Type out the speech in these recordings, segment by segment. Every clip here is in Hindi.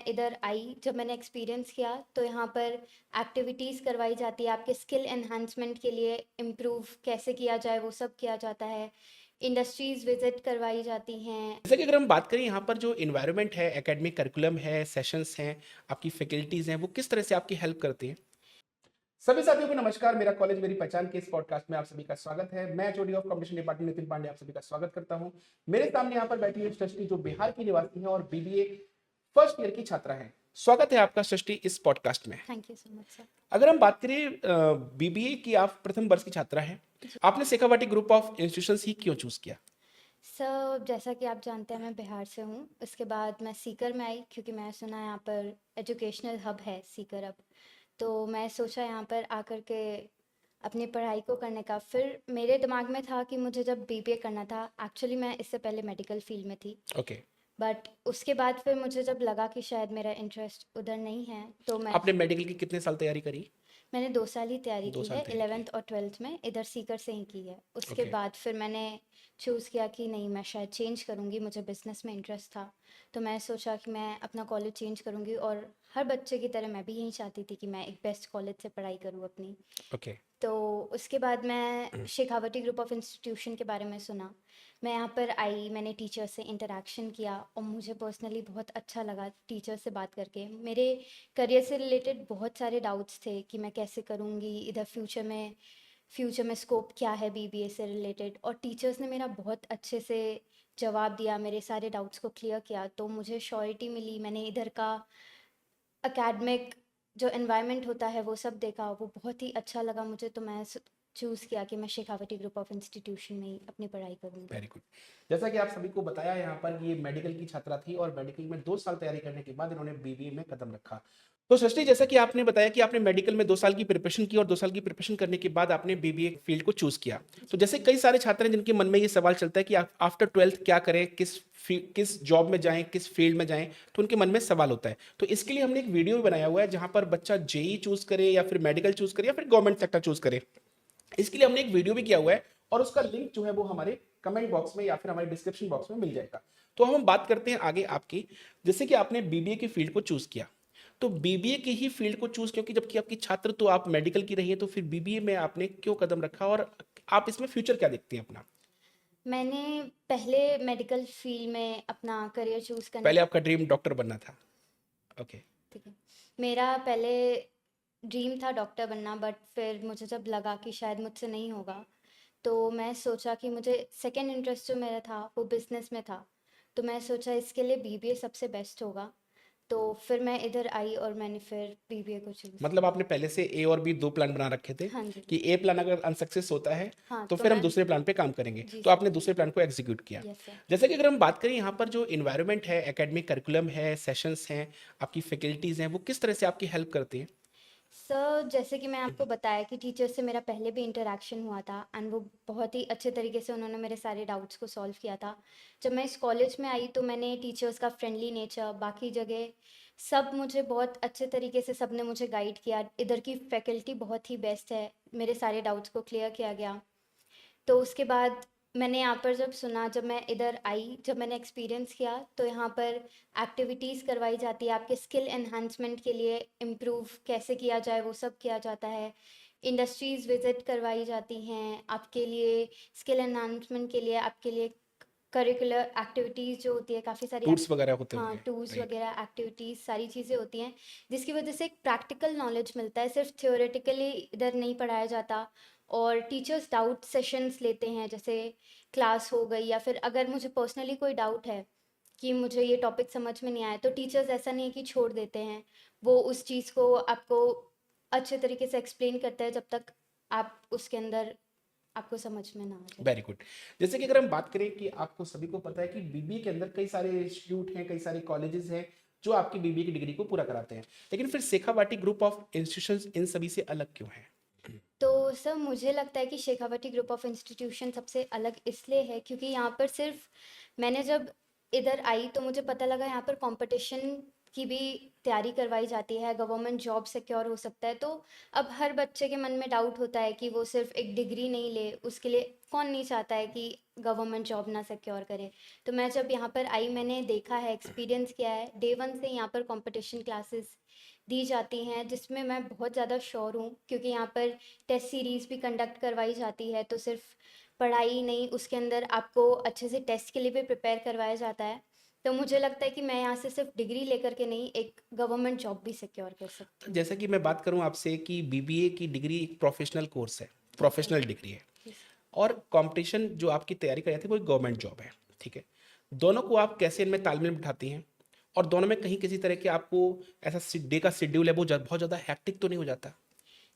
इधर आई, जब मैंने एक्सपीरियंस किया तो यहाँ पर एक्टिविटीज़ करवाई जाती है आपके स्किल एनहांसमेंट के लिए, इम्प्रूव कैसे किया जाए वो सब किया जाता है। इंडस्ट्रीज़ विज़िट करवाई जाती हैं। जैसे कि अगर हम बात करें यहाँ पर जो इन्वायरमेंट है, एकेडमिक करिकुलम है, सेशंस हैं, आपकी फैकल्टीज़ हैं, वो किस तरह से आपकी हेल्प करती हैं? सभी साथियों को नमस्कार। मेरा कॉलेज मेरी पहचान के इस पॉडकास्ट में आप सभी का स्वागत है। मैं HOD of competition department Nitin Pandey आप सभी का स्वागत करता हूं। मेरे सामने यहाँ पर बैठी हुई सृष्टि जो बिहार की निवासी है और बीबीए फर्स्ट ईयर की छात्रा है। स्वागत है आपका सृष्टि इस पॉडकास्ट में। Thank you so much sir. अगर हम बात करें बीबीए की, आप प्रथम वर्ष की छात्रा हैं, आपने शेखावाटी ग्रुप ऑफ इंस्टीट्यूशंस ही क्यों चूज किया? सर जैसा कि आप जानते हैं मैं बिहार से हूँ, उसके बाद मैं सीकर में आई क्योंकि मैं सुना यहाँ पर एजुकेशनल हब है सीकर अब। तो मैं सोचा यहाँ पर आकर के अपनी पढ़ाई को करने का, फिर मेरे दिमाग में था कि मुझे जब बीबीए करना था, एक्चुअली मैं इससे पहले मेडिकल फील्ड में थी, ओके। बट उसके बाद फिर मुझे जब लगा कि शायद मेरा इंटरेस्ट उधर नहीं है तो आपने मेडिकल की कितने साल तैयारी करी? मैंने 2 साल ही तैयारी दो की साल है, तैयारी की। 11th और 12th में इधर सीकर से ही की है। उसके ओके। बाद फिर मैंने चूज़ किया कि नहीं, मैं शायद चेंज करूँगी, मुझे बिज़नेस में इंटरेस्ट था। तो मैं सोचा कि मैं अपना कॉलेज चेंज करूँगी, और हर बच्चे की तरह मैं भी यही चाहती थी कि मैं एक बेस्ट कॉलेज से पढ़ाई करूँ अपनी। ओके। तो उसके बाद मैं शेखावटी ग्रुप ऑफ इंस्टीट्यूशन के बारे में सुना। मैं यहाँ पर आई, मैंने टीचर से इंटरेक्शन किया और मुझे पर्सनली बहुत अच्छा लगा टीचर से बात करके। मेरे करियर से रिलेटेड बहुत सारे डाउट्स थे कि मैं कैसे करूँगी इधर, फ्यूचर में स्कोप क्या है बीबीए से रिलेटेड, और टीचर्स ने मेरा बहुत अच्छे से जवाब दिया, मेरे सारे डाउट्स को क्लियर किया, तो मुझे श्योरिटी मिली। मैंने इधर का एकेडमिक जो एनवायरनमेंट होता है वो सब देखा, वो बहुत ही अच्छा लगा मुझे, तो मैं चूज़ किया कि मैं शेखावटी ग्रुप ऑफ इंस्टीट्यूशन में ही अपनी पढ़ाई करूँगी। Very good. जैसा कि आप सभी को बताया यहाँ पर, ये मेडिकल की छात्रा थी और मेडिकल में 2 साल तैयारी करने के बाद इन्होंने बीबीए में कदम रखा। तो सृष्टि, जैसा कि आपने बताया कि आपने मेडिकल में 2 साल की प्रिपरेशन की और 2 साल की प्रिपरेशन करने के बाद आपने बीबीए फील्ड को चूज किया। तो जैसे कई सारे छात्र हैं जिनके मन में ये सवाल चलता है कि आफ्टर 12th क्या करें, किस जॉब में जाएं, किस फील्ड में जाएं, तो उनके मन में सवाल होता है। तो इसके लिए हमने एक वीडियो भी बनाया हुआ है जहां पर बच्चा जेई चूज करे या फिर मेडिकल चूज करे या फिर गवर्नमेंट सेक्टर चूज करे। इसके लिए हमने एक वीडियो भी किया हुआ है और उसका लिंक जो है वो हमारे कमेंट बॉक्स में या फिर हमारे डिस्क्रिप्शन बॉक्स में मिल जाएगा। तो हम बात करते हैं आगे आपकी। जैसे कि आपने बीबीए की फील्ड को चूज किया, तो बीबीए की ही फील्ड को चूज, क्योंकि जबकि आपकी छात्र तो आप मेडिकल की रही है, तो फिर बीबीए में आपने क्यों कदम रखा और आप इसमें फ्यूचर क्या देखती हैं अपना? मैंने पहले मेडिकल फील्ड में अपना करियर चूज़ करने पहले का, आपका ड्रीम डॉक्टर बनना था? ओके। ठीक है, मेरा पहले ड्रीम था डॉक्टर बनना, बट फिर मुझे जब लगा कि शायद मुझसे नहीं होगा, तो मैं सोचा कि मुझे सेकंड इंटरेस्ट जो मेरा था वो बिजनेस में था, तो मैं सोचा इसके लिए बीबीए सबसे बेस्ट होगा। तो फिर मैं इधर आई और मैंने फिर बीबीए को चूज़ मतलब किया। आपने पहले से ए और बी दो प्लान बना रखे थे हाँ जी। कि ए प्लान अगर अनसक्सेस होता है हाँ तो तो फिर हम मैं, दूसरे प्लान पे काम करेंगे, जी तो सर। आपने दूसरे प्लान को एग्जीक्यूट किया। Yes sir. जैसे कि अगर हम बात करें यहाँ पर जो इन्वायरमेंट है, एकेडमिक करिकुलम है, सेशंस हैं, आपकी फैकल्टीज हैं, वो किस तरह से आपकी हेल्प करती हैं? सर जैसे कि मैं आपको बताया कि टीचर से मेरा पहले भी इंटरेक्शन हुआ था, एंड वो बहुत ही अच्छे तरीके से उन्होंने मेरे सारे डाउट्स को सॉल्व किया था। जब मैं इस कॉलेज में आई तो मैंने टीचर्स का फ्रेंडली नेचर, बाकी जगह सब मुझे बहुत अच्छे तरीके से सबने मुझे गाइड किया। इधर की फैकल्टी बहुत ही बेस्ट है, मेरे सारे डाउट्स को क्लियर किया गया। तो उसके बाद मैंने यहाँ पर जब सुना, जब मैं इधर आई, जब मैंने एक्सपीरियंस किया, तो यहाँ पर एक्टिविटीज़ करवाई जाती है आपके स्किल एनहांसमेंट के लिए, इम्प्रूव कैसे किया जाए वो सब किया जाता है। इंडस्ट्रीज़ विज़िट करवाई जाती हैं आपके लिए, स्किल एनहांसमेंट के लिए, आपके लिए करिकुलर एक्टिविटीज़ जो होती है काफ़ी सारी टूर्स वगैरह होते हाँ, होंगे। Tours right. वगैरह, एक्टिविटीज़, सारी चीज़ें होती हैं, जिसकी वजह से एक प्रैक्टिकल नॉलेज मिलता है, सिर्फ थ्योरेटिकली इधर नहीं पढ़ाया जाता। और टीचर्स डाउट सेशंस लेते हैं, जैसे क्लास हो गई, या फिर अगर मुझे पर्सनली कोई डाउट है कि मुझे ये टॉपिक समझ में नहीं आया, तो टीचर्स ऐसा नहीं है कि छोड़ देते हैं, वो उस चीज़ को आपको अच्छे तरीके से एक्सप्लेन करते हैं जब तक आप उसके अंदर, आपको समझ में ना आ जाए। Very good. जैसे कि अगर हम बात करें कि आपको सभी को पता है कि बीबीए के अंदर कई सारे इंस्टीट्यूट हैं, कई सारे कॉलेजेस हैं जो आपकी बीबीए की डिग्री को पूरा कराते हैं, लेकिन फिर शेखावाटी ग्रुप ऑफ इंस्टीट्यूशंस इन सभी से अलग क्यों है? तो सर मुझे लगता है कि शेखावटी ग्रुप ऑफ इंस्टीट्यूशन सबसे अलग इसलिए है क्योंकि यहाँ पर सिर्फ, मैंने जब इधर आई तो मुझे पता लगा यहाँ पर कंपटीशन की भी तैयारी करवाई जाती है, गवर्नमेंट जॉब सिक्योर हो सकता है। तो अब हर बच्चे के मन में डाउट होता है कि वो सिर्फ एक डिग्री नहीं ले, उसके लिए कौन नहीं चाहता है कि गवर्नमेंट जॉब ना सिक्योर करे। तो मैं जब यहाँ पर आई, मैंने देखा है, एक्सपीरियंस किया है, डे वन से यहाँ पर कंपटीशन क्लासेस दी जाती हैं, जिसमें मैं बहुत ज़्यादा श्योर हूँ, क्योंकि यहाँ पर टेस्ट सीरीज़ भी कंडक्ट करवाई जाती है। तो सिर्फ पढ़ाई नहीं, उसके अंदर आपको अच्छे से टेस्ट के लिए भी प्रिपेयर करवाया जाता है। तो मुझे लगता है कि मैं यहाँ से सिर्फ डिग्री लेकर के नहीं, एक गवर्नमेंट जॉब भी सिक्योर कर सकती हूँ। जैसा कि मैं बात करूं आपसे कि बीबीए की डिग्री एक प्रोफेशनल कोर्स है, जी सर। प्रोफेशनल डिग्री है, जी सर। और कंपटीशन जो आपकी तैयारी कर रहे थे वो एक गवर्नमेंट जॉब है, ठीक है। दोनों को आप कैसे इनमें तालमेल बिठाती हैं, और दोनों में कहीं किसी तरह के आपको ऐसा डे का शेड्यूल है वो बहुत ज़्यादा हैक्टिक तो नहीं हो जाता?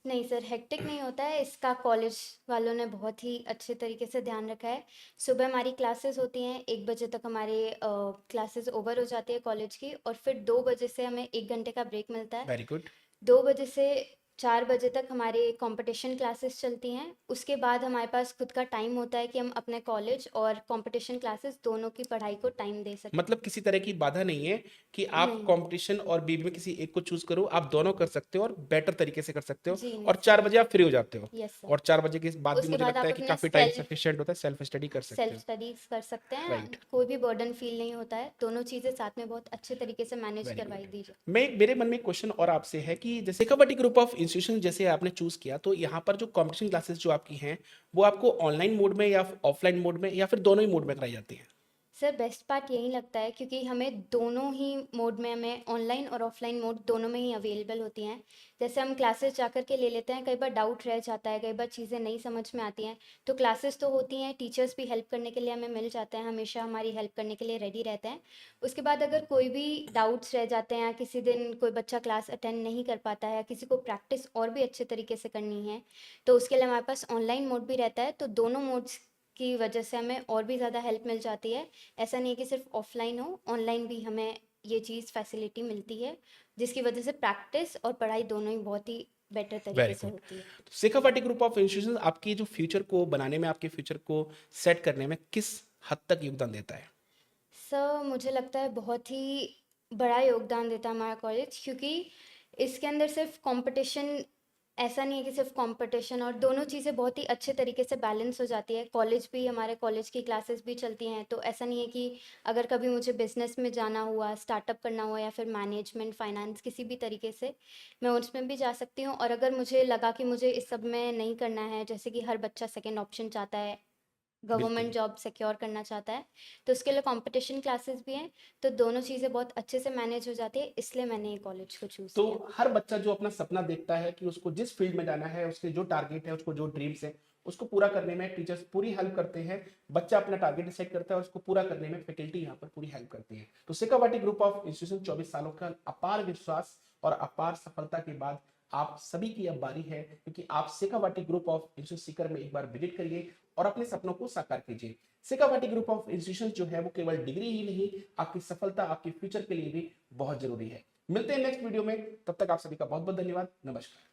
नहीं सर, हेक्टिक नहीं होता है, इसका कॉलेज वालों ने बहुत ही अच्छे तरीके से ध्यान रखा है। सुबह हमारी क्लासेस होती हैं, 1 बजे तक हमारे क्लासेस ओवर हो जाती है कॉलेज की, और फिर 2 बजे से हमें 1 घंटे का ब्रेक मिलता है। Very good. 2 बजे से 4 बजे तक हमारे कंपटीशन क्लासेस चलती हैं। उसके बाद हमारे पास खुद का टाइम होता है कि हम अपने कॉलेज और कंपटीशन क्लासेस दोनों की पढ़ाई को टाइम दे सकते मतलब हैं। किसी तरह की बाधा नहीं है कि आप नहीं। कंपटीशन और बीबी में किसी एक को चूज करो, आप दोनों कर सकते हो और बेटर तरीके से कर सकते हो, जी नहीं और सर। 4 बजे आप फ्री हो जाते हो, यस सर। और 4 बजे के बाद भी उसके मुझे बाद लगता आप है कि अपने काफ़ी टाइम सेल्फ सफिशिएंट होता है, सेल्फ स्टडी कर सकते सेल्फ हो। स्टडीज कर सकते हैं, राइट। कोई भी बर्डन फील नहीं होता है, दोनों चीज़ें साथ में बहुत अच्छे तरीके से मैनेज वेरी करवाई गुड। दी जाए। मैं मेरे मन में एक क्वेश्चन और आपसे है कि जैसे शेखावाटी ग्रुप ऑफ इंस्टीट्यूशन जैसे आपने चूज किया, तो यहाँ पर जो कंपटीशन क्लासेस जो आपकी हैं वो आपको ऑनलाइन मोड में या ऑफलाइन मोड में या फिर दोनों ही मोड में कराई जाती हैं? सर बेस्ट पार्ट यही लगता है, क्योंकि हमें दोनों ही मोड में, हमें ऑनलाइन और ऑफलाइन मोड दोनों में ही अवेलेबल होती हैं। जैसे हम क्लासेस जा कर के ले लेते हैं, कई बार डाउट रह जाता है, कई बार चीज़ें नहीं समझ में आती हैं, तो क्लासेस तो होती हैं, टीचर्स भी हेल्प करने के लिए हमें मिल जाते हैं, हमेशा हमारी हेल्प करने के लिए रेडी रहते हैं। उसके बाद अगर कोई भी डाउट्स रह जाते हैं, किसी दिन कोई बच्चा क्लास अटेंड नहीं कर पाता है, किसी को प्रैक्टिस और भी अच्छे तरीके से करनी है, तो उसके लिए हमारे पास ऑनलाइन मोड भी रहता है। तो दोनों मोड्स की वजह से हमें और भी ज़्यादा हेल्प मिल जाती है। ऐसा नहीं है कि सिर्फ ऑफलाइन हो, ऑनलाइन भी हमें ये चीज़ फैसिलिटी मिलती है, जिसकी वजह से प्रैक्टिस और पढ़ाई दोनों ही बहुत ही बेटर वेरी तरीके से गुड। होती है। तो शेखावाटी ग्रुप ऑफ इंस्टीट्यूशन आपकी जो फ्यूचर को बनाने में, आपके फ्यूचर को सेट करने में किस हद तक योगदान देता है? सर मुझे लगता है बहुत ही बड़ा योगदान देता है हमारा कॉलेज, क्योंकि इसके अंदर सिर्फ कंपटीशन, ऐसा नहीं है कि सिर्फ कंपटीशन, और दोनों चीज़ें बहुत ही अच्छे तरीके से बैलेंस हो जाती है। कॉलेज भी, हमारे कॉलेज की क्लासेस भी चलती हैं, तो ऐसा नहीं है कि अगर कभी मुझे बिजनेस में जाना हुआ, स्टार्टअप करना हुआ, या फिर मैनेजमेंट फाइनेंस किसी भी तरीके से, मैं उसमें भी जा सकती हूँ। और अगर मुझे लगा कि मुझे इस सब में नहीं करना है, जैसे कि हर बच्चा सेकेंड ऑप्शन चाहता है, बिल्कुल। गवर्नमेंट जॉब सिक्योर करना चाहता है, तो उसके लिए कंपटीशन क्लासेस भी हैं। तो दोनों चीज़ें बहुत अच्छे से मैनेज हो जाती है, इसलिए मैंने ये कॉलेज को चूज़ तो किया। हर बच्चा जो अपना सपना देखता है कि उसको जिस फील्ड में जाना है, उसके जो टारगेट है, उसको जो ड्रीम्स है, उसको पूरा करने में टीचर्स पूरी हेल्प करते हैं। बच्चा अपना टारगेट डिसाइड करता है और उसको पूरा करने में फैकल्टी यहाँ पर पूरी हेल्प करती है। तो शेखावाटी ग्रुप ऑफ इंस्टीट्यूशन 24 सालों का अपार विश्वास और अपार सफलता के बाद आप सभी की अब बारी है, क्योंकि आप Shekhawati group of institution Sikar में एक बार विजिट करिए और अपने सपनों को साकार कीजिए। शेखावाटी ग्रुप ऑफ इंस्टीट्यूशन जो है वो केवल डिग्री ही नहीं, आपकी सफलता, आपके फ्यूचर के लिए भी बहुत जरूरी है। मिलते हैं नेक्स्ट वीडियो में, तब तक आप सभी का बहुत बहुत धन्यवाद। नमस्कार।